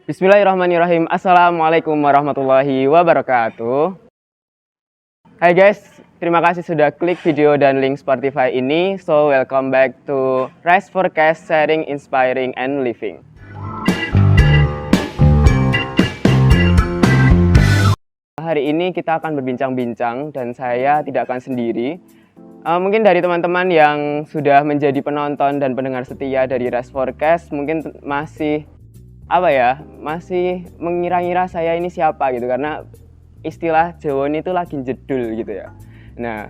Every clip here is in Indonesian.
Bismillahirrahmanirrahim. Assalamualaikum warahmatullahi wabarakatuh. Hai guys, terima kasih sudah klik video dan link Spotify ini. So welcome back to Rise Forecast, Sharing, Inspiring, and Living. Hari ini kita akan berbincang-bincang dan saya tidak akan sendiri. Mungkin dari teman-teman yang sudah menjadi penonton dan pendengar setia dari Rise Forecast mungkin masih mengira-ngira saya ini siapa gitu, karena istilah Jawa ini tuh lagi jedul gitu ya. Nah,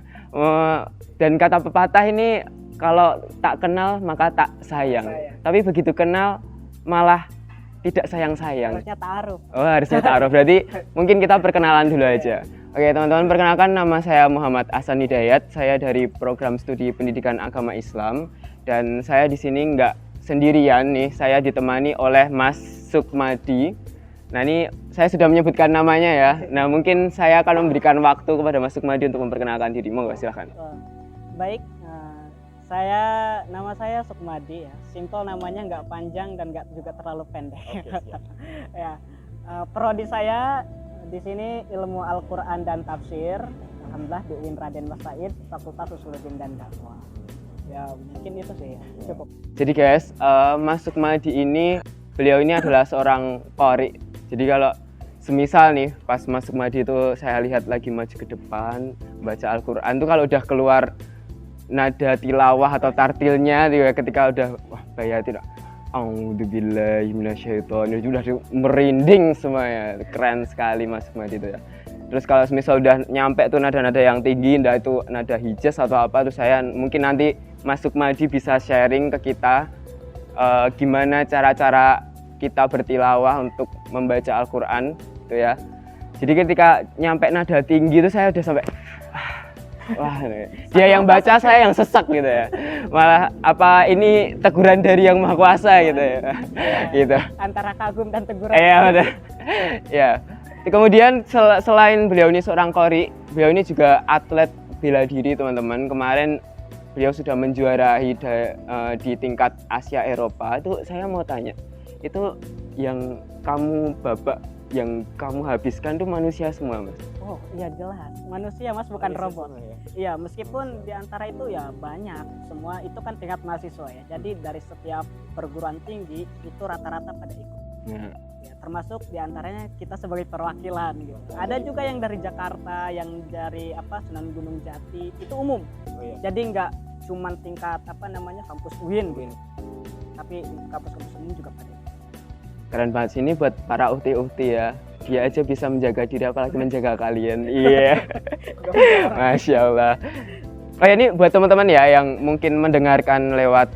dan kata pepatah ini kalau tak kenal maka tak sayang. Tapi begitu kenal malah tidak sayang-sayang. Harusnya ta'aruf. Oh, harusnya ta'aruf. Berarti mungkin kita perkenalan dulu aja. Oke, teman-teman, perkenalkan, nama saya Muhammad Ahsan Hidayat. Saya dari program studi Pendidikan Agama Islam, dan saya di sini nggak sendirian nih, saya ditemani oleh Mas Sukmadi. Nah, ini saya sudah menyebutkan namanya ya. Nah, mungkin saya akan memberikan waktu kepada Mas Sukmadi untuk memperkenalkan diri. Monggo, silahkan. Baik, nama saya Sukmadi ya. Simpel, namanya nggak panjang dan nggak juga terlalu pendek. Ya, prodi saya di sini ilmu Al-Quran dan Tafsir. Alhamdulillah di UIN Raden Mas Said, Fakultas Usuluddin dan Dakwah. Ya mungkin itu sih ya, cukup. Jadi guys, Mas Sukmadi ini, beliau ini adalah seorang qori. Jadi kalau semisal nih pas Mas Sukmadi itu saya lihat lagi maju ke depan baca Al-Quran tuh, kalau udah keluar nada tilawah atau tartilnya tuh, ketika udah bayatin A'udzubillahi minasyaitonir, udah merinding semuanya. Keren sekali Mas Sukmadi itu ya. Terus kalau semisal udah nyampe tuh nada-nada yang tinggi, entah itu nada hijaz atau apa, tuh saya mungkin nanti Mas Sukmadi bisa sharing ke kita gimana cara-cara kita bertilawah untuk membaca Al-Quran gitu ya. Jadi ketika nyampe nada tinggi itu saya udah sampai wah, dia yang baca, saya yang sesak gitu ya. Malah apa ini teguran dari Yang Maha Kuasa gitu ya. Gitu. Antara kagum dan teguran. Iya, benar. Ya. Kemudian selain beliau ini seorang qori, beliau ini juga atlet bela diri, teman-teman. Kemarin beliau sudah menjuarai di tingkat Asia Eropa. Itu saya mau tanya, itu yang kamu babak, yang kamu habiskan tuh manusia semua, Mas? Oh iya, jelas manusia, Mas, bukan robot. Iya, meskipun di antara itu ya banyak, semua itu kan tingkat mahasiswa ya. Jadi dari setiap perguruan tinggi itu rata-rata pada ikut. Ya, termasuk diantaranya kita sebagai perwakilan gitu. Ada juga yang dari Jakarta, yang dari Sunan Gunung Jati, itu umum. Jadi nggak cuman tingkat kampus UIN gitu. Tapi kampus-kampus umum juga pada. Keren banget sih ini buat para uhti-uhti ya. Dia aja bisa menjaga diri, apalagi menjaga kalian. Iya. Masya Allah. Oh ya, ini buat teman-teman ya yang mungkin mendengarkan lewat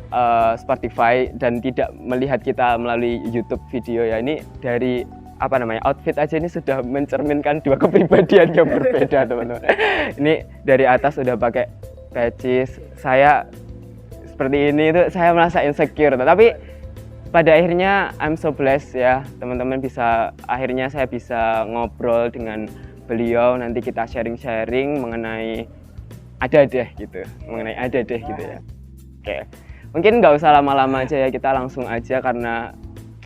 Spotify dan tidak melihat kita melalui YouTube video ya. Ini dari outfit aja ini sudah mencerminkan dua kepribadian yang berbeda, teman-teman. Ini dari atas udah pakai patches. Saya seperti ini itu saya merasa insecure, tapi pada akhirnya I'm so blessed ya, teman-teman, akhirnya saya bisa ngobrol dengan beliau. Nanti kita sharing-sharing mengenai ada deh gitu ya. Oke, mungkin nggak usah lama-lama aja ya, kita langsung aja karena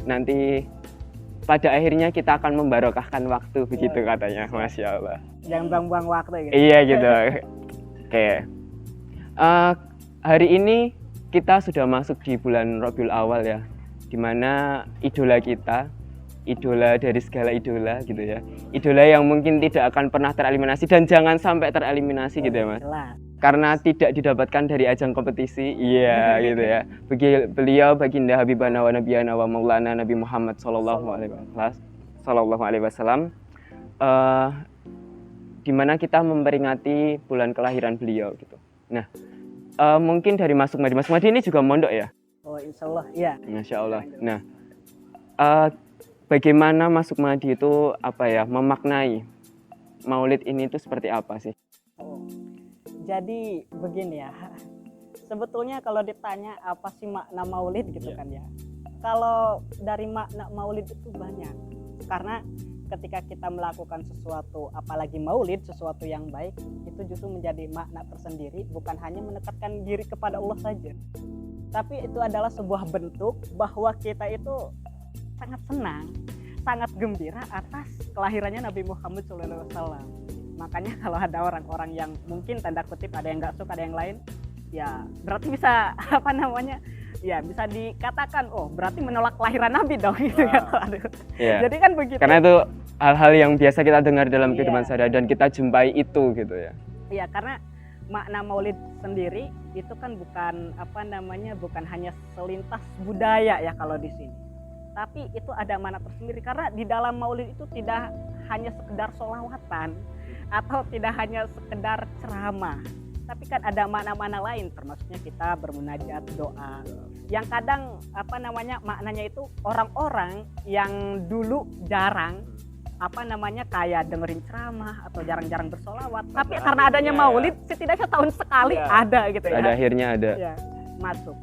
nanti pada akhirnya kita akan membarokahkan waktu, begitu katanya. Masya Allah. Jangan buang-buang waktu gitu. Iya gitu. Oke. Hari ini kita sudah masuk di bulan Rabiul Awal ya, dimana idola kita, idola dari segala idola gitu ya, idola yang mungkin tidak akan pernah tereliminasi dan jangan sampai tereliminasi gitu ya, Mas, karena tidak didapatkan dari ajang kompetisi. Iya gitu ya. Beliau baginda Habibana wa Nabiyana wa Maulana Nabi Muhammad sallallahu alaihi wasallam, dimana kita memperingati bulan kelahiran beliau gitu. Nah, mungkin dari Mas Sukmadi ini juga mondok ya? Oh, insya Allah, iya. Masya Allah. Nah, bagaimana Mas Sukmadi itu memaknai Maulid ini itu seperti apa sih? Oh, jadi begini ya. Sebetulnya kalau ditanya apa sih makna Maulid gitu kan ya. Kalau dari makna Maulid itu banyak. Karena ketika kita melakukan sesuatu, apalagi Maulid, sesuatu yang baik, itu justru menjadi makna tersendiri, bukan hanya mendekatkan diri kepada Allah saja. Tapi itu adalah sebuah bentuk bahwa kita itu sangat senang sangat gembira atas kelahirannya Nabi Muhammad SAW. Makanya kalau ada orang-orang yang mungkin tanda kutip ada yang nggak suka, ada yang lain, ya berarti bisa apa namanya, ya bisa dikatakan oh berarti menolak kelahiran Nabi dong gitu ya. Aduh. Yeah. Jadi kan begitu. Karena itu hal-hal yang biasa kita dengar dalam Iya. kehidupan sehari dan kita jumpai itu gitu ya. Iya, karena makna Maulid sendiri itu kan bukan apa namanya, bukan hanya selintas budaya ya kalau di sini. Tapi itu ada makna tersendiri karena di dalam Maulid itu tidak hanya sekedar sholawatan atau tidak hanya sekedar ceramah, tapi kan ada makna-makna lain, termasuknya kita bermunajat, doa. Yang kadang apa namanya maknanya itu orang-orang yang dulu jarang apa namanya kayak dengerin ceramah atau jarang-jarang bersolawat, tapi karena adanya Maulid setidaknya tahun sekali ada gitu ya. Pada akhirnya ada. Ya, masuk.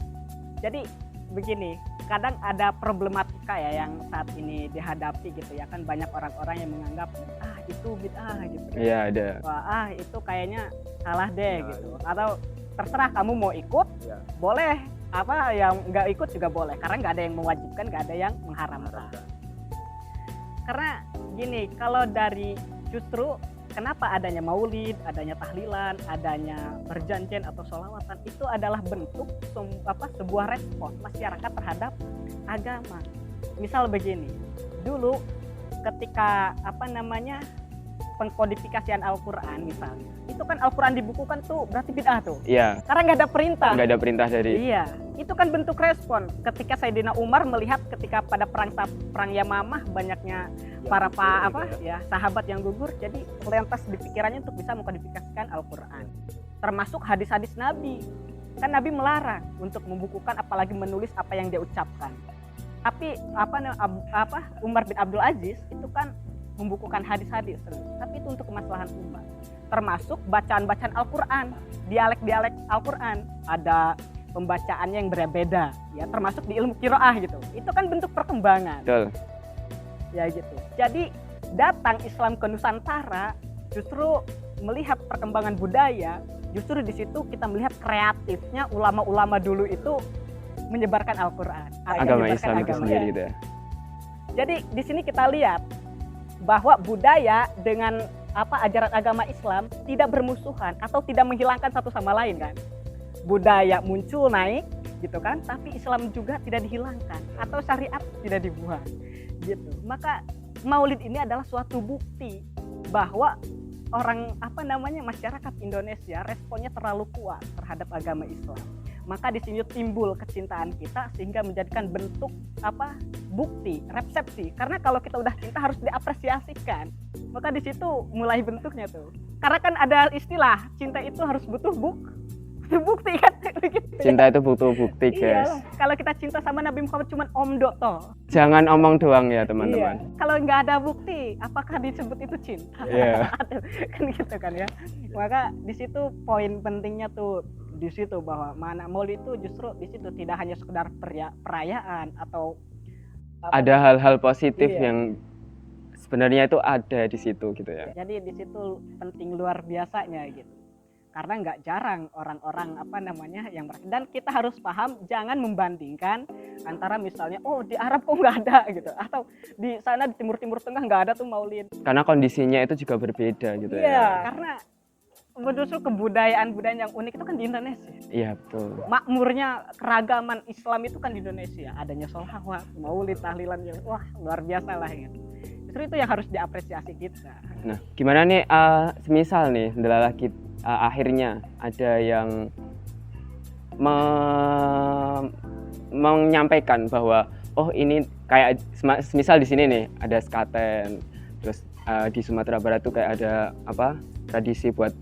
Jadi begini, kadang ada problematika ya yang saat ini dihadapi gitu ya, kan banyak orang-orang yang menganggap itu bid'ah gitu. Iya, ada. Wah, itu kayaknya salah deh gitu. Atau terserah kamu mau ikut, boleh. Apa yang nggak ikut juga boleh, karena nggak ada yang mewajibkan, nggak ada yang mengharamkan. Karena gini, kalau dari justru kenapa adanya maulid, adanya tahlilan, adanya perjanjian atau sholawatan, itu adalah bentuk sebuah respon masyarakat terhadap agama. Misal begini, dulu ketika apa namanya pengkodifikasian Al-Quran misalnya, itu kan Al-Quran dibukukan tuh berarti bid'ah tuh. Iya. Karena nggak ada perintah. Nggak ada perintah dari. Iya, itu kan bentuk respon. Ketika Sayyidina Umar melihat ketika pada perang Yamamah banyaknya para sahabat yang gugur, jadi lantas di pikirannya untuk bisa mengkodifikasikan Al-Quran. Termasuk hadis-hadis Nabi. Kan Nabi melarang untuk membukukan apalagi menulis apa yang dia ucapkan. Tapi Umar bin Abdul Aziz itu kan membukukan hadis-hadis, tapi itu untuk kemaslahan umat. Termasuk bacaan-bacaan Al-Quran, dialek-dialek Al-Quran, ada pembacaannya yang berbeda, ya termasuk di ilmu qiraah gitu. Itu kan bentuk perkembangan. Betul. Ya gitu. Jadi datang Islam ke Nusantara justru melihat perkembangan budaya, justru di situ kita melihat kreatifnya ulama-ulama dulu itu menyebarkan Al-Quran. Agama Islam itu sendiri gitu ya. Jadi di sini kita lihat bahwa budaya dengan ajaran agama Islam tidak bermusuhan atau tidak menghilangkan satu sama lain kan. Budaya muncul naik gitu kan, tapi Islam juga tidak dihilangkan atau syariat tidak dibuang gitu. Maka Maulid ini adalah suatu bukti bahwa masyarakat Indonesia responnya terlalu kuat terhadap agama Islam. Maka di sini timbul kecintaan kita sehingga menjadikan bentuk bukti, resepsi. Karena kalau kita udah cinta harus diapresiasikan. Maka di situ mulai bentuknya tuh. Karena kan ada istilah cinta itu harus butuh bukti kan. Cinta itu butuh bukti, guys. Iya, kalau kita cinta sama Nabi Muhammad cuman omdo toh. Jangan omong doang ya teman-teman. Iya. Kalau nggak ada bukti, apakah disebut itu cinta? Iya. Kan gitu kan ya. Maka di situ poin pentingnya tuh di situ bahwa mana Maulid itu justru di situ tidak hanya sekedar perayaan atau ada hal-hal positif iya. yang sebenarnya itu ada di situ gitu ya. Jadi di situ penting luar biasanya gitu. Karena nggak jarang orang-orang yang dan kita harus paham jangan membandingkan antara misalnya di Arab kok nggak ada gitu, atau di sana di Timur Tengah nggak ada tuh Maulid. Karena kondisinya itu juga berbeda gitu Iya, ya. karena justru kebudayaan yang unik itu kan di Indonesia. Iya betul. Makmurnya keragaman Islam itu kan di Indonesia. Adanya sholawat, maulid, tahlilan yang wah luar biasa lah ya. Justru itu yang harus diapresiasi kita. Nah, gimana nih semisal nih adalah akhirnya ada yang menyampaikan bahwa ini kayak semisal di sini nih ada sekaten, terus di Sumatera Barat tuh kayak ada tradisi buat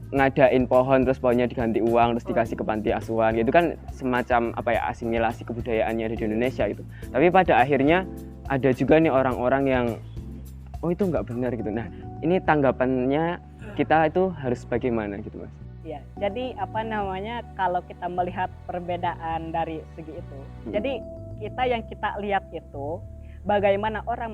ngadain pohon, terus pohonnya diganti uang, terus dikasih ke panti asuhan gitu kan, semacam asimilasi kebudayaannya di Indonesia gitu. Tapi pada akhirnya ada juga nih orang-orang yang itu nggak benar gitu. Nah ini tanggapannya kita itu harus bagaimana gitu mas? Ya, jadi kalau kita melihat perbedaan dari segi itu, jadi yang kita lihat itu bagaimana orang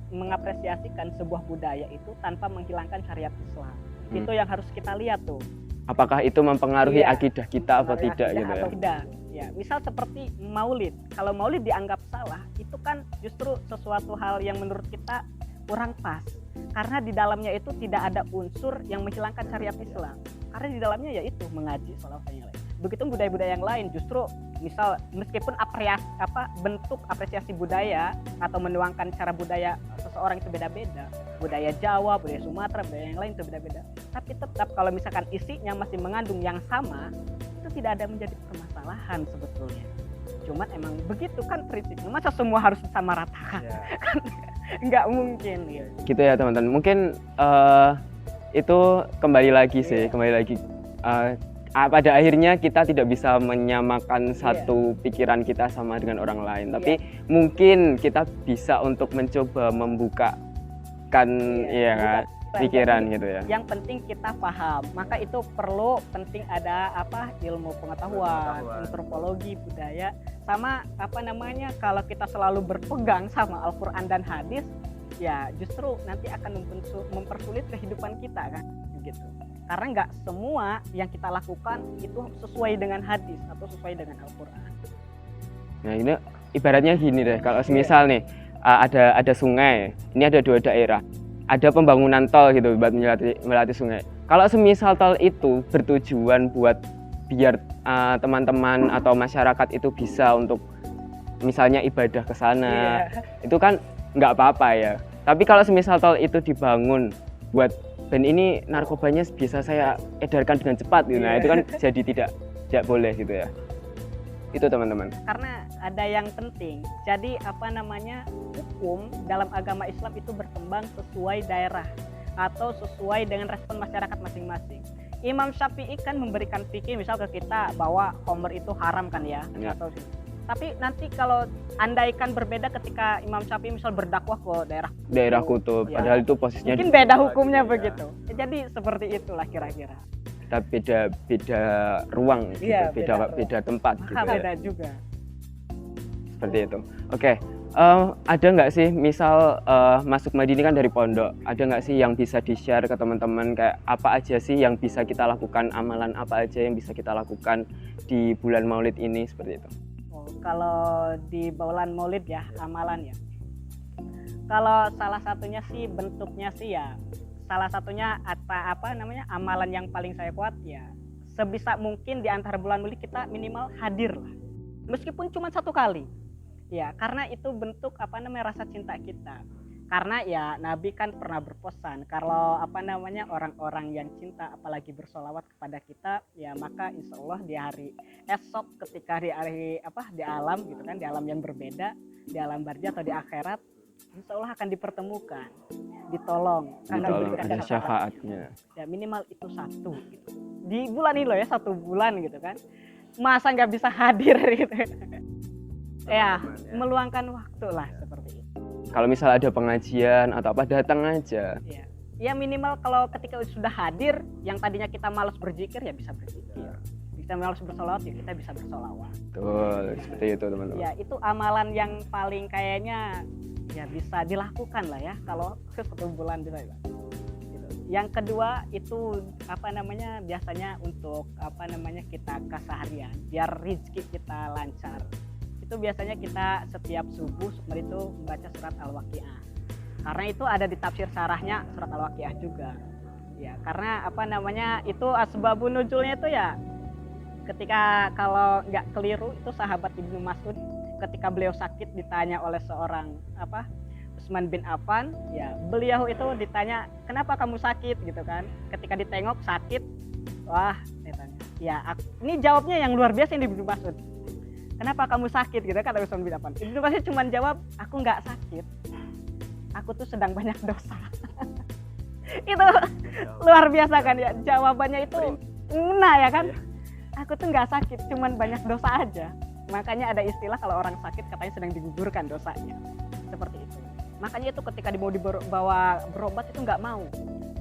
mengapresiasikan sebuah budaya itu tanpa menghilangkan syariat Islam. Itu yang harus kita lihat tuh. Apakah itu mempengaruhi akidah kita atau tidak gitu ya? Atau tidak. Ya, misal seperti maulid. Kalau maulid dianggap salah, itu kan justru sesuatu hal yang menurut kita kurang pas. Karena di dalamnya itu tidak ada unsur yang menghilangkan syariat Islam. Karena di dalamnya yaitu mengaji sholawat yang lain. Begitu budaya-budaya yang lain justru misal meskipun bentuk apresiasi budaya atau menuangkan cara budaya seseorang itu beda-beda. Budaya Jawa, budaya Sumatera, budaya yang lain itu beda-beda. Tapi tetap kalau misalkan isinya masih mengandung yang sama, itu tidak ada menjadi permasalahan sebetulnya. Cuman emang begitu kan prinsipnya, masa semua harus disamaratakan? Kan nggak mungkin gitu. Gitu ya teman-teman, mungkin itu kembali lagi sih, pada akhirnya kita tidak bisa menyamakan satu pikiran kita sama dengan orang lain, tapi mungkin kita bisa untuk mencoba membukakan pikiran gitu ya. Yang penting kita paham, maka itu perlu penting ada ilmu pengetahuan, antropologi, budaya, sama kalau kita selalu berpegang sama Al-Quran dan hadis, ya justru nanti akan mempersulit kehidupan kita kan, gitu. Karena nggak semua yang kita lakukan itu sesuai dengan hadis atau sesuai dengan Al-Quran. Nah ini ibaratnya gini deh, kalau semisal nih ada sungai, ini ada dua daerah, ada pembangunan tol gitu buat melewati sungai. Kalau semisal tol itu bertujuan buat biar teman-teman atau masyarakat itu bisa untuk misalnya ibadah ke sana, itu kan nggak apa-apa ya. Tapi kalau semisal tol itu dibangun buat dan ini narkobanya bisa saya edarkan dengan cepat gitu, nah itu kan jadi tidak boleh gitu ya. Itu teman-teman. Karena ada yang penting. Jadi hukum dalam agama Islam itu berkembang sesuai daerah atau sesuai dengan respon masyarakat masing-masing. Imam Syafi'i kan memberikan fikih misal ke kita bahwa khamr itu haram kan ya. Tapi nanti kalau andaikan berbeda ketika Imam Syafi'i misal berdakwah ke daerah kutub, padahal itu posisinya mungkin beda hukumnya begitu. Jadi seperti itulah kira-kira. Kita beda ruang, beda tempat gitu ya. Beda juga. Seperti itu. Oke. Ada nggak sih misal Mas Sukmadi ini kan dari pondok, ada nggak sih yang bisa di-share ke teman-teman kayak apa aja sih yang bisa kita lakukan, amalan apa aja yang bisa kita lakukan di bulan Maulid ini seperti itu? Kalau di bulan Maulid ya amalan ya. Kalau salah satunya sih bentuknya sih ya, salah satunya amalan yang paling saya kuat ya, sebisa mungkin di antara bulan Maulid kita minimal hadir lah, meskipun cuma satu kali. Ya, karena itu bentuk rasa cinta kita. Karena ya Nabi kan pernah berpesan kalau orang-orang yang cinta apalagi bersolawat kepada kita, ya maka insya Allah di hari esok ketika di alam gitu kan, di alam yang berbeda, di alam barzah atau di akhirat, insya Allah akan dipertemukan, ditolong ada syafaatnya. Ya minimal itu satu gitu. Di bulan ini loh ya, 1 bulan gitu kan, masa nggak bisa hadir gitu. Ya, meluangkan waktu lah seperti itu. Kalau misal ada pengajian atau datang aja. Ya minimal kalau ketika sudah hadir, yang tadinya kita malas berzikir ya bisa berzikir. Kita malas bersolawat ya kita bisa bersolawat. Betul, seperti itu teman-teman. Ya itu amalan yang paling kayaknya ya bisa dilakukan lah ya kalau 1 bulan bisa. Gitu. Yang kedua itu biasanya untuk kita keseharian biar rezeki kita lancar. Itu biasanya kita setiap subuh seperti itu membaca surat Al-Waqiah. Karena itu ada di tafsir syarahnya surat Al-Waqiah juga. Ya, karena itu asbabun nuzulnya itu ya ketika kalau nggak keliru itu sahabat Ibnu Mas'ud ketika beliau sakit ditanya oleh seorang Utsman bin Affan, ya beliau itu ditanya, "Kenapa kamu sakit?" gitu kan. Ketika ditengok sakit, wah, ditanya. Ya, ini jawabnya yang luar biasa ini Ibnu Mas'ud. "Kenapa kamu sakit?" gitu kata Utsman bin Affan. Ibnu Mas'ud cuma jawab, "Aku nggak sakit. Aku tuh sedang banyak dosa." Itu luar biasa kan ya, jawabannya itu ngena ya kan. Aku tuh nggak sakit, cuman banyak dosa aja. Makanya ada istilah kalau orang sakit katanya sedang digugurkan dosanya. Seperti itu. Makanya itu ketika mau dibawa berobat itu nggak mau.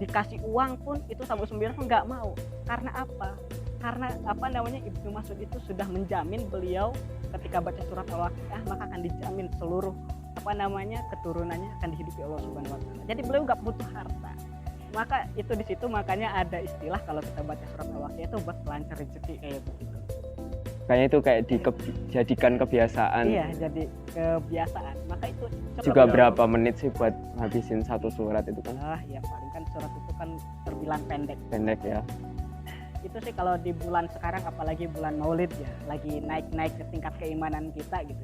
Dikasih uang pun itu sampai 9 pun nggak mau. Karena apa? Karena Ibnu Mas'ud itu sudah menjamin beliau ketika baca surat Al-Waqiah maka akan dijamin seluruh keturunannya akan dihidupi Allah Subhanahu wa taala. Jadi beliau nggak butuh harta. Maka itu di situ makanya ada istilah kalau kita baca surat Al-Waqiah itu buat lancar rezeki kayak begitu. Kayaknya itu kayak dijadikan kebiasaan. Iya, jadi kebiasaan. Maka itu cepet Juga ya. berapa menit sih buat ngabisin satu surat itu kan? Ya paling kan surat itu kan terbilang pendek. Pendek ya. Itu sih kalau di bulan sekarang, apalagi bulan Maulid ya, lagi naik-naik ke tingkat keimanan kita gitu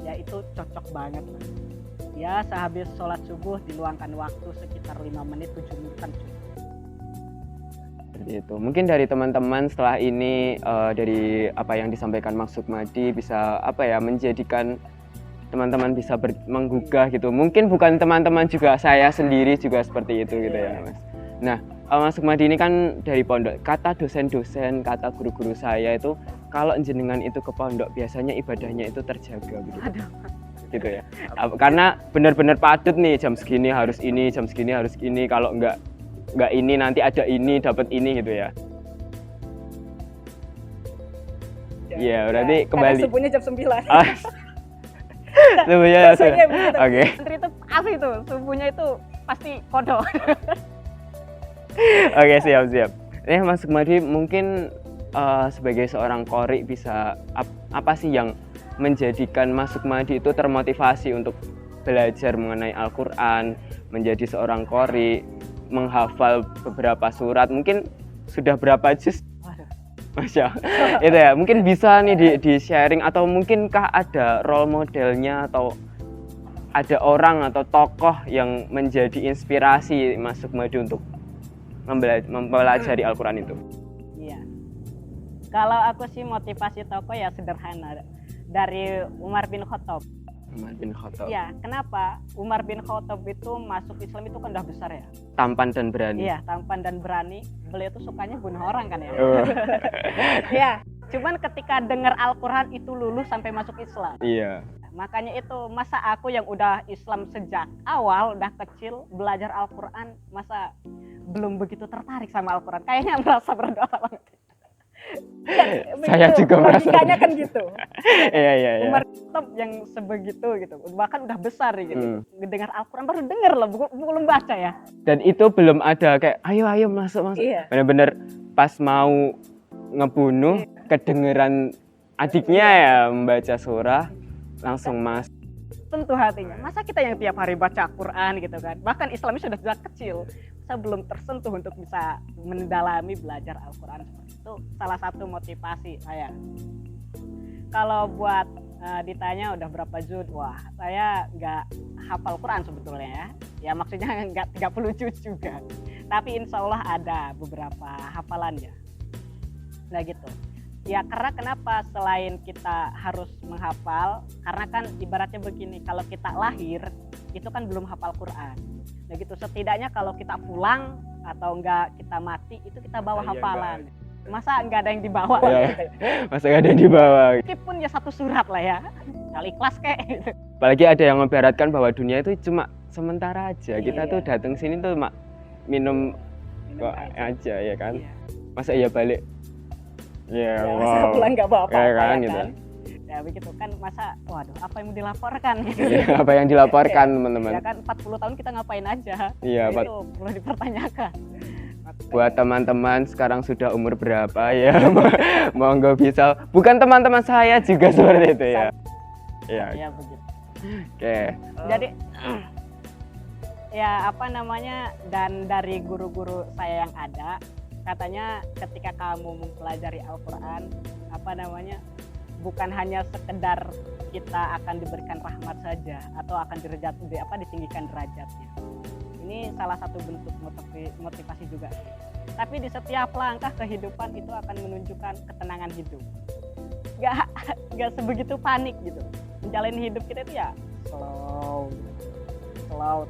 ya, itu cocok banget lah. Ya sehabis sholat subuh diluangkan waktu sekitar 5 menit 7 menitan cukup. Seperti itu. Mungkin dari teman-teman setelah ini dari apa yang disampaikan Mas Sukmadi bisa apa ya, menjadikan teman-teman bisa menggugah gitu. Mungkin bukan teman-teman juga, saya sendiri juga seperti itu gitu ya Mas. Nah, Mas Sukmadi ini kan dari pondok. Kata dosen-dosen, kata guru-guru saya itu kalau jenengan itu ke pondok biasanya ibadahnya itu terjaga begitu. Aduh. Gitu ya. Karena benar-benar padat nih, jam segini harus ini, jam segini harus ini, kalau enggak ini nanti ada ini, dapat ini gitu ya. Iya, berarti kembali. Subuhnya jam 9. Ah. Subuhnya ya. Oke. Santri itu asli tuh, subuhnya itu pasti kodok. Oke, siap. Mas Sukmadi mungkin sebagai seorang qori bisa apa sih yang menjadikan Mas Sukmadi itu termotivasi untuk belajar mengenai Al-Quran, menjadi seorang qori, menghafal beberapa surat, mungkin sudah berapa juz? Masya Allah. Itu ya, mungkin bisa nih di sharing, atau mungkinkah ada role modelnya atau ada orang atau tokoh yang menjadi inspirasi Mas Sukmadi untuk mempelajari Al-Quran itu? Iya. Kalau aku sih motivasi tokoh ya sederhana, dari Umar bin Khattab. Umar bin Khattab. Iya, kenapa? Umar bin Khattab itu masuk Islam itu kan udah besar ya. Tampan dan berani. Iya, tampan dan berani. Beliau tuh sukanya bunuh orang kan ya. Oh. Iya, cuman ketika dengar Al-Quran itu lulus sampai masuk Islam. Iya. Makanya itu, masa aku yang udah Islam sejak awal, udah kecil, belajar Al-Quran, masa belum begitu tertarik sama Al-Quran? Kayaknya merasa berdosa banget. Saya juga merasa. Logikanya kan gitu. Iya. Umar Khattab yang sebegitu gitu, bahkan udah besar gitu. Dengar Al-Quran baru denger loh, belum baca ya. Dan itu belum ada kayak ayo masuk. Iya. Bener-bener pas mau ngebunuh, kedengeran adiknya ya membaca surah, langsung mas. Tentu hatinya, masa kita yang tiap hari baca Quran gitu kan, bahkan Islamnya sudah sejak kecil, saya belum tersentuh untuk bisa mendalami belajar Al-Quran. Itu salah satu motivasi saya. Kalau buat ditanya udah berapa juz, wah saya nggak hafal Quran sebetulnya ya maksudnya nggak 30 juz juga, tapi insya Allah ada beberapa hafalannya. Nah gitu ya, karena kenapa selain kita harus menghafal, karena kan ibaratnya begini, kalau kita lahir itu kan belum hafal Quran. Nah gitu, setidaknya kalau kita pulang atau enggak kita mati itu kita bawa hafalan. Masa enggak ada yang dibawa? Masa enggak ada yang dibawa? Meskipun ya satu surat lah ya, Al-Ikhlas kayak. Apalagi ada yang memberatkan bahwa dunia itu cuma sementara aja. Kita tuh datang sini tuh minum kok aja ya kan. Iya. Masa iya balik? Ya, masa pulang nggak bawa apa-apa kan, ya gitu. Kan? Ya begitu kan, masa waduh apa yang mau dilaporkan gitu. Ya, apa yang dilaporkan teman-teman? Ya kan 40 tahun kita ngapain aja? Iya, itu perlu dipertanyakan. Buat teman-teman sekarang sudah umur berapa ya? Monggo bisa. Bukan teman-teman saya juga seperti itu ya. Iya. Ya begitu. Oke. Jadi ya apa namanya, dan dari guru-guru saya yang ada, katanya ketika kamu mempelajari Al-Quran, apa namanya, bukan hanya sekedar kita akan diberikan rahmat saja atau akan ditinggikan derajatnya. Ini salah satu bentuk motivasi juga. Tapi di setiap langkah kehidupan itu akan menunjukkan ketenangan hidup. Gak sebegitu panik gitu. Menjalani hidup kita itu ya slow,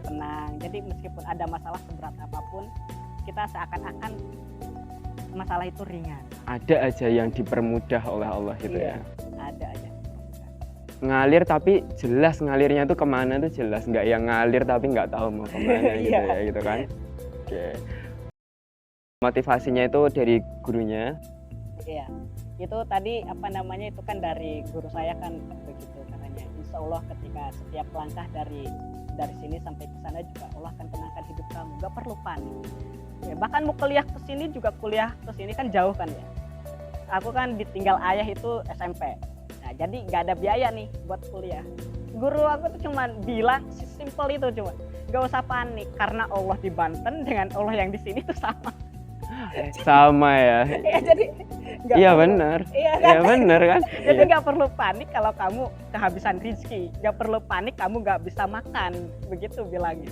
tenang. Jadi meskipun ada masalah seberat apapun, kita seakan-akan masalah itu ringan. Ada aja yang dipermudah oleh Allah gitu ya. Ada aja. Ngalir tapi jelas ngalirnya tuh kemana tuh jelas, nggak yang ngalir tapi nggak tahu mau kemana gitu ya gitu kan. Oke. Motivasinya itu dari gurunya. Iya. Itu tadi apa namanya, itu kan dari guru saya kan begitu katanya. Insya Allah ketika setiap langkah dari sini sampai ke sana juga Allah akan tenangkan hidup kamu, nggak perlu panik. Ya, bahkan mau kuliah ke sini juga, kuliah ke sini kan jauh kan ya. aku kan ditinggal ayah itu SMP. Nah, jadi nggak ada biaya nih buat kuliah. Guru aku tuh cuman bilang simpel itu, cuma nggak usah panik karena Allah di Banten dengan Allah yang di sini tuh sama. Sama ya. Ya, jadi nggak Iya perlu- benar. Iya kan? Iya benar kan. Jadi Iya. nggak perlu panik kalau kamu kehabisan rezeki, nggak perlu panik kamu nggak bisa makan, begitu bilangnya.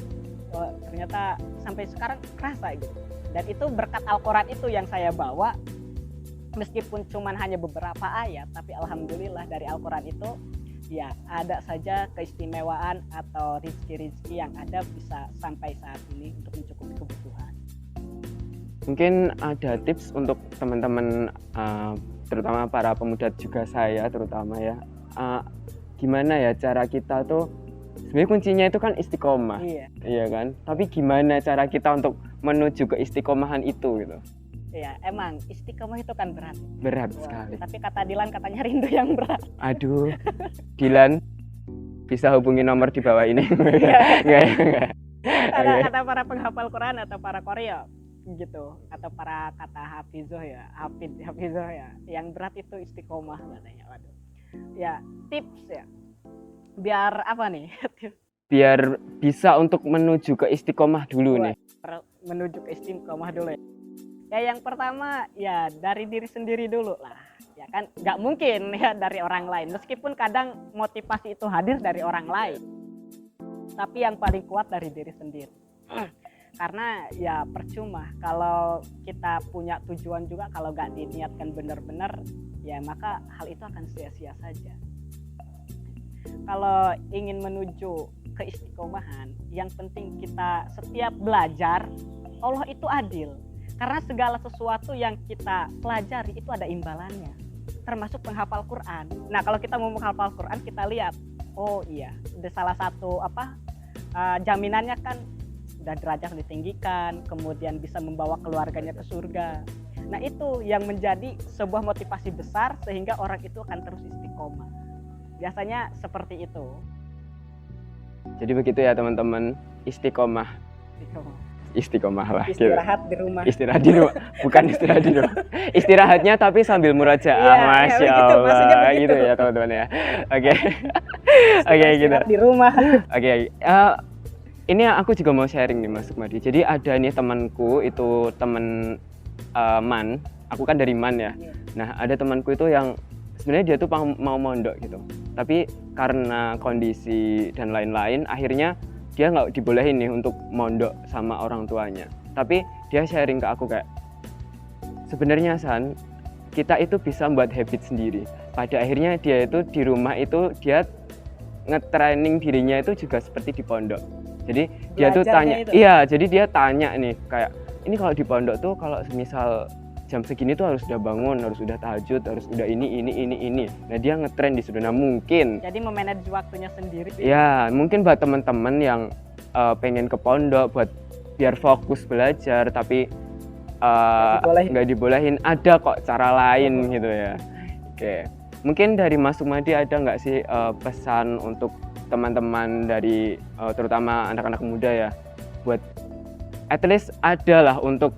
Oh, ternyata sampai sekarang kerasa gitu. Dan itu berkat Al-Quran itu yang saya bawa, meskipun cuman hanya beberapa ayat, tapi alhamdulillah dari Al-Quran itu ya ada saja keistimewaan atau rezeki-rezeki yang ada bisa sampai saat ini untuk mencukupi kebutuhan. Mungkin ada tips untuk teman-teman, terutama para pemuda juga saya terutama ya, gimana ya cara kita tuh, sebenarnya kuncinya itu kan istiqomah, Iya, iya kan? Tapi gimana cara kita untuk menuju ke istiqomahan itu gitu? iya emang istiqomah itu kan berat. Berat Wah, sekali. tapi kata Dilan katanya rindu yang berat. Aduh, Dilan bisa hubungi nomor di bawah ini. Iya. Enggak. Kata para penghafal Quran atau para Koreo gitu, atau para kata hafizoh ya, hafizoh ya, yang berat itu istiqomah katanya. Waduh. Ya, tips ya. Biar apa nih? Biar bisa untuk menuju ke istiqomah dulu nih. Menuju ke istiqomah dulu ya. Ya yang pertama ya dari diri sendiri dulu lah. Ya kan nggak mungkin ya dari orang lain. Meskipun kadang motivasi itu hadir dari orang lain. Tapi yang paling kuat dari diri sendiri. Karena ya percuma kalau kita punya tujuan juga, kalau nggak diniatkan benar-benar ya maka hal itu akan sia-sia saja. Kalau ingin menuju keistiqomahan, yang penting kita setiap belajar, Allah itu adil. Karena segala sesuatu yang kita pelajari itu ada imbalannya, termasuk penghafal Quran. Nah kalau kita mau menghafal Quran, kita lihat, oh iya, ada salah satu jaminannya kan udah derajat ditinggikan, kemudian bisa membawa keluarganya ke surga. Nah itu yang menjadi sebuah motivasi besar sehingga orang itu akan terus istiqomah. Biasanya seperti itu. Jadi begitu ya teman-teman, istiqomah lah. Gitu. Istirahat di rumah. Istirahat di rumah, bukan istirahat di rumah. Istirahatnya tapi sambil murajaah, Iya, masya begitu, Allah, maksudnya begitu. gitu ya teman-teman ya. Oke, oke gitu. Istirahat di rumah. Oke, ini aku juga mau sharing nih Mas Sukmadi. Jadi ada nih temanku, itu teman Man. Aku kan dari Man ya. Iya. Nah ada temanku itu yang sebenarnya dia tuh mau mondok gitu. Tapi karena kondisi dan lain-lain, akhirnya dia nggak dibolehin nih untuk mondok sama orang tuanya. Tapi dia sharing ke aku kayak, sebenarnya San, kita itu bisa buat habit sendiri. Pada akhirnya dia itu di rumah itu dia nge-training dirinya itu juga seperti di pondok. Jadi dia tuh Belajarnya tanya, itu? iya, jadi dia tanya nih kayak, ini kalau di pondok tuh kalau misal jam segini tuh harus udah bangun, harus udah tahajud, harus udah ini. Nah dia ngetrain di situ. Nah mungkin, Jadi memanage waktunya sendiri. ya mungkin buat teman-teman yang pengen ke pondok buat biar fokus belajar, tapi nggak dibolehin, ada kok cara lain gitu ya. Oke, mungkin dari Mas Sukmadi ada nggak sih pesan untuk teman-teman dari terutama anak-anak muda ya, buat at least adalah untuk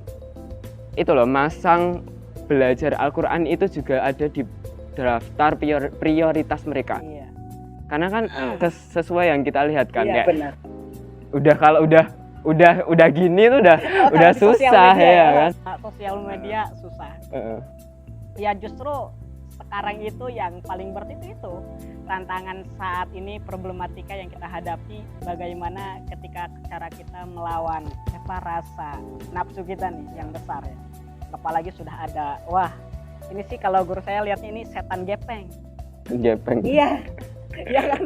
itu loh, masang belajar Al-Quran itu juga ada di daftar prioritas mereka. Iya. Karena kan sesuai yang kita lihat kan, Iya kayak benar. udah kalau udah gini tuh udah Sosial susah media, ya kan. Sosial media susah. Ya justru sekarang itu yang paling berat itu tantangan saat ini, problematika yang kita hadapi, bagaimana ketika cara kita melawan rasa nafsu kita nih yang besar ya. Apalagi sudah ada, wah ini sih kalau guru saya lihatnya ini setan gepeng. Gepeng. Iya, iya kan?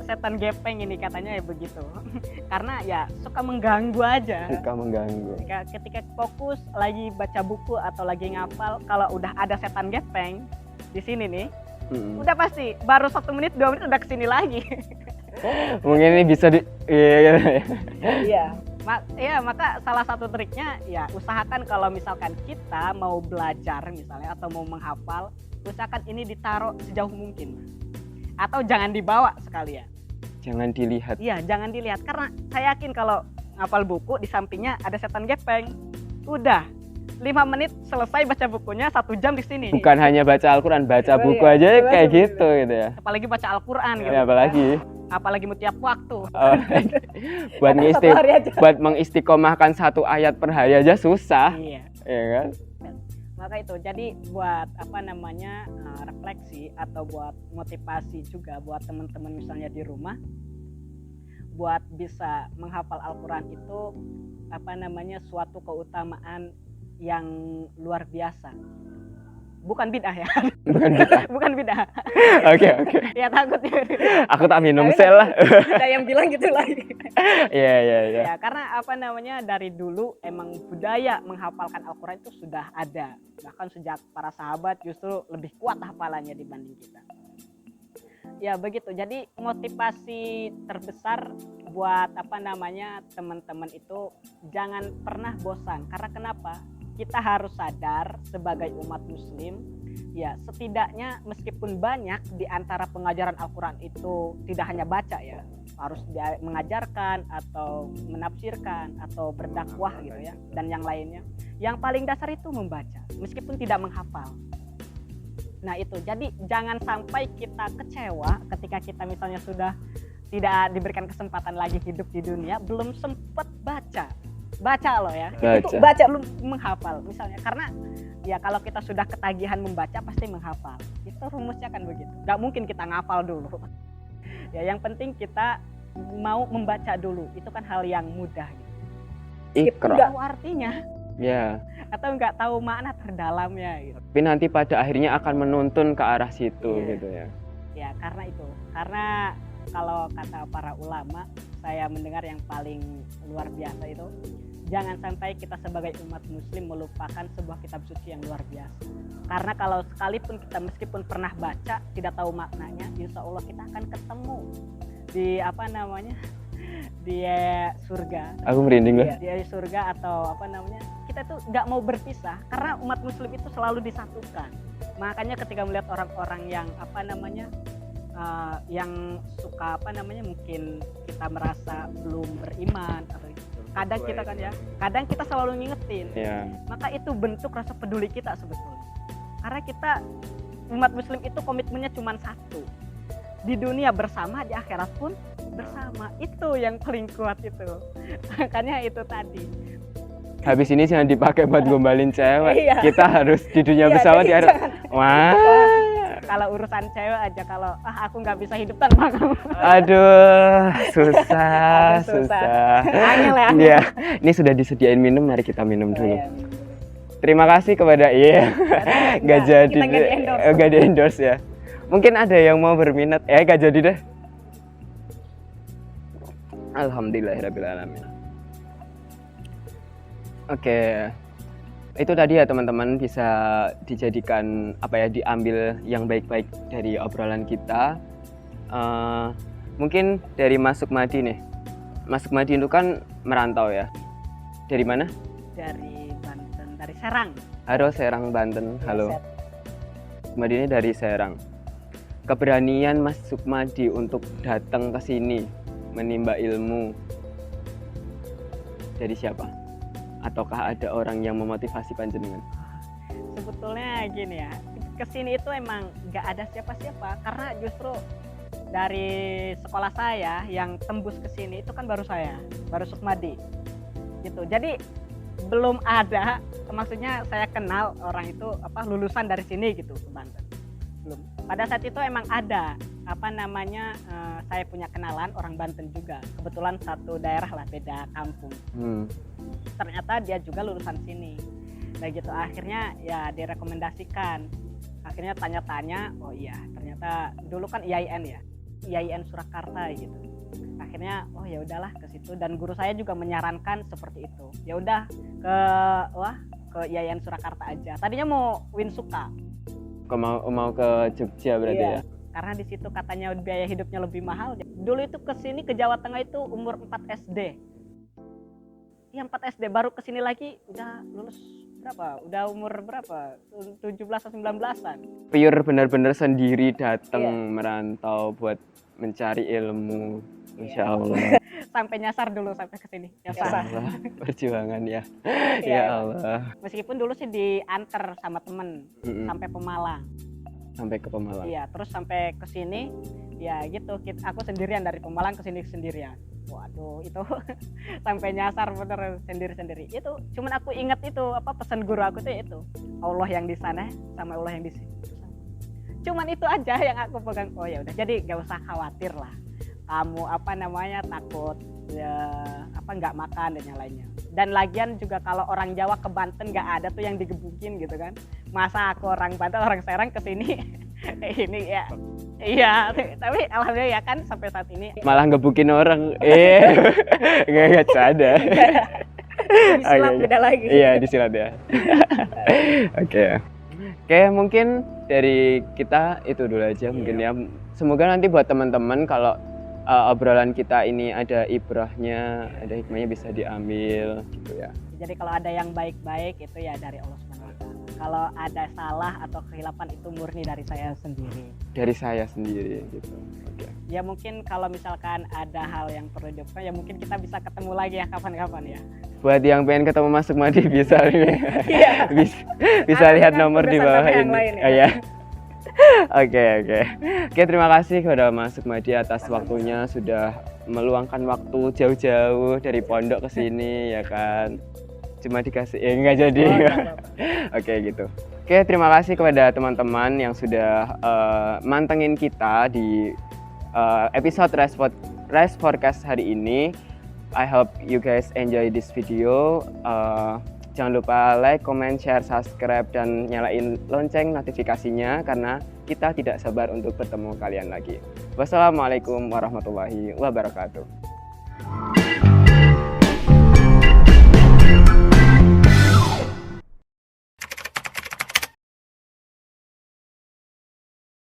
Setan gepeng ini katanya ya begitu. Karena ya suka mengganggu aja. Suka mengganggu. Ketika fokus lagi baca buku atau lagi ngapal, kalau udah ada setan gepeng di sini nih, udah pasti baru 1 menit 2 menit udah kesini lagi. Mungkin ini bisa di Iya. Maka salah satu triknya ya usahakan kalau misalkan kita mau belajar misalnya atau mau menghafal, usahakan ini ditaruh sejauh mungkin. Atau jangan dibawa sekalian. Jangan dilihat. Iya, jangan dilihat karena saya yakin kalau ngapal buku di sampingnya ada setan gepeng. Udah 5 menit selesai baca bukunya, 1 jam di sini. Bukan hanya baca Al-Quran, baca buku aja kayak gitu ya. Apalagi baca Al-Quran gitu. Ya, Apalagi mau tiap waktu. Oh, buat mengistiqomahkan 1 ayat per hari aja susah. Iya. Iya kan? Maka itu jadi buat refleksi atau buat motivasi juga buat teman-teman misalnya di rumah, buat bisa menghafal Al-Quran itu suatu keutamaan yang luar biasa. Bukan bid'ah ya. Bukan bid'ah. Oke. Ya takut. Aku tak minum sel lah. Ada yang bilang gitu lagi. Iya. Ya karena dari dulu emang budaya menghafalkan Al-Quran itu sudah ada. Bahkan sejak para sahabat justru lebih kuat hafalannya dibanding kita. Ya begitu. Jadi motivasi terbesar buat teman-teman itu jangan pernah bosan. Karena kenapa? Kita harus sadar sebagai umat muslim, ya setidaknya meskipun banyak di antara pengajaran Al-Quran itu tidak hanya baca ya, harus mengajarkan atau menafsirkan atau berdakwah gitu ya, dan yang lainnya. Yang paling dasar itu membaca, meskipun tidak menghafal. Nah itu, jadi jangan sampai kita kecewa ketika kita misalnya sudah tidak diberikan kesempatan lagi hidup di dunia, belum sempat baca loh ya. Itu baca belum menghafal misalnya, karena ya kalau kita sudah ketagihan membaca pasti menghafal. Itu rumusnya kan begitu. Gak mungkin kita ngafal dulu. Ya yang penting kita mau membaca dulu. Itu kan hal yang mudah gitu. Iqra. Nggak tahu artinya. Ya. Atau nggak tahu makna terdalamnya gitu. Tapi nanti pada akhirnya akan menuntun ke arah situ gitu ya. Ya karena itu. Karena kalau kata para ulama, saya mendengar yang paling luar biasa itu, jangan sampai kita sebagai umat muslim melupakan sebuah kitab suci yang luar biasa. Karena kalau sekalipun kita meskipun pernah baca tidak tahu maknanya, insya Allah kita akan ketemu di di surga. Aku merinding lah. Di surga atau kita tuh nggak mau berpisah karena umat muslim itu selalu disatukan. Makanya ketika melihat orang-orang yang yang suka mungkin kita merasa belum beriman atau gitu. Kadang kita selalu ngingetin. Maka itu bentuk rasa peduli kita sebetulnya. Karena kita umat muslim itu komitmennya cuma satu. Di dunia bersama, di akhirat pun bersama. Itu yang paling kuat itu. Makanya itu tadi. Habis ini jangan dipakai buat gombalin cewek. Kita harus di dunia bersama, di akhirat. Wah. Kalau urusan cewek aja, kalau aku nggak bisa hidup tanpa kamu. Aduh, susah. Angel ya. Iya, ini sudah disediain minum, mari kita minum dulu. Terima kasih kepada nggak jadi, nggak di endorse ya. Mungkin ada yang mau berminat, nggak jadi deh. Alhamdulillahirrabbilalamin. Oke. Itu tadi ya teman-teman, bisa dijadikan diambil yang baik-baik dari obrolan kita. Mungkin dari Mas Sukmadi nih. Mas Sukmadi itu kan merantau ya. Dari mana? Dari Banten, dari Serang. Halo Serang, Banten. Halo. Sukmadi ini dari Serang. Keberanian Mas Sukmadi untuk datang ke sini menimba ilmu dari siapa? Ataukah ada orang yang memotivasi panjenengan? Sebetulnya gini ya, kesini itu emang nggak ada siapa-siapa, karena justru dari sekolah saya yang tembus ke sini itu kan baru Sukmadi gitu. Jadi belum ada, maksudnya saya kenal orang itu lulusan dari sini gitu ke Banten. Belum. Pada saat itu emang ada saya punya kenalan orang Banten juga, kebetulan satu daerah lah, beda kampung. Ternyata dia juga lulusan sini. Nah gitu, akhirnya ya direkomendasikan. Akhirnya tanya-tanya, oh iya ternyata dulu kan IAIN Surakarta gitu. Akhirnya oh ya udahlah ke situ, dan guru saya juga menyarankan seperti itu. Ya udah ke IAIN Surakarta aja. Tadinya mau Winsuka. Mau ke Jogja berarti ya? Karena di situ katanya biaya hidupnya lebih mahal. Dulu itu ke sini ke Jawa Tengah itu umur 4 SD. Iya 4 SD, baru ke sini lagi udah lulus berapa? Udah umur berapa? 17 atau 19-an. Pure benar-benar sendiri datang merantau buat mencari ilmu. Masya Allah. Sampai nyasar dulu sampai ke sini. Masya Allah. Perjuangan ya. Iya. Ya Allah. Meskipun dulu sih diantar sama temen sampai Pemalang. Sampai ke Pemalang. Iya, terus sampai ke sini ya gitu. Aku sendirian dari Pemalang ke sini sendirian. Waduh, itu sampai nyasar bener sendiri-sendiri. Itu cuman aku ingat itu apa pesan guru aku tuh itu. Allah yang di sana sama Allah yang di sini. Cuman itu aja yang aku pegang. Oh ya udah, jadi gak usah khawatir lah. Kamu apa namanya takut ya, apa nggak makan dan yang lainnya. Dan lagian juga kalau orang Jawa ke Banten nggak ada tuh yang digebukin gitu kan. Masa aku orang Banten, orang Serang kesini ini ya. Iya, tapi alhamdulillah ya kan sampai saat ini Malah ngebukin orang. Nggak ada. disilat beda lagi. Iya, disilat ya. Oke. Oke, mungkin dari kita itu dulu aja mungkin ya. Semoga nanti buat teman-teman kalau obrolan kita ini ada ibrahnya, ada hikmahnya bisa diambil gitu ya. Jadi kalau ada yang baik-baik itu ya dari Allah SWT. Kalau ada salah atau kehilapan itu murni dari saya sendiri. Dari saya sendiri gitu. Oke. Ya mungkin kalau misalkan ada hal yang perlu diubah ya mungkin kita bisa ketemu lagi ya kapan-kapan ya. Buat yang pengen ketemu Mas Sukmadi bisa Iya. bisa Aku lihat kan nomor di tugasan bawah sama yang ini. lain ya. Oh, ya. Oke. Oke, terima kasih kepada Mas Sukmadi atas waktunya sudah meluangkan waktu jauh-jauh dari pondok ke sini ya kan. Cuma dikasih enggak jadi. Oke gitu. Oke, terima kasih kepada teman-teman yang sudah mantengin kita di episode Rise Forecast hari ini. I hope you guys enjoy this video. Jangan lupa like, comment, share, subscribe, dan nyalain lonceng notifikasinya karena kita tidak sabar untuk bertemu kalian lagi. Wassalamualaikum warahmatullahi wabarakatuh.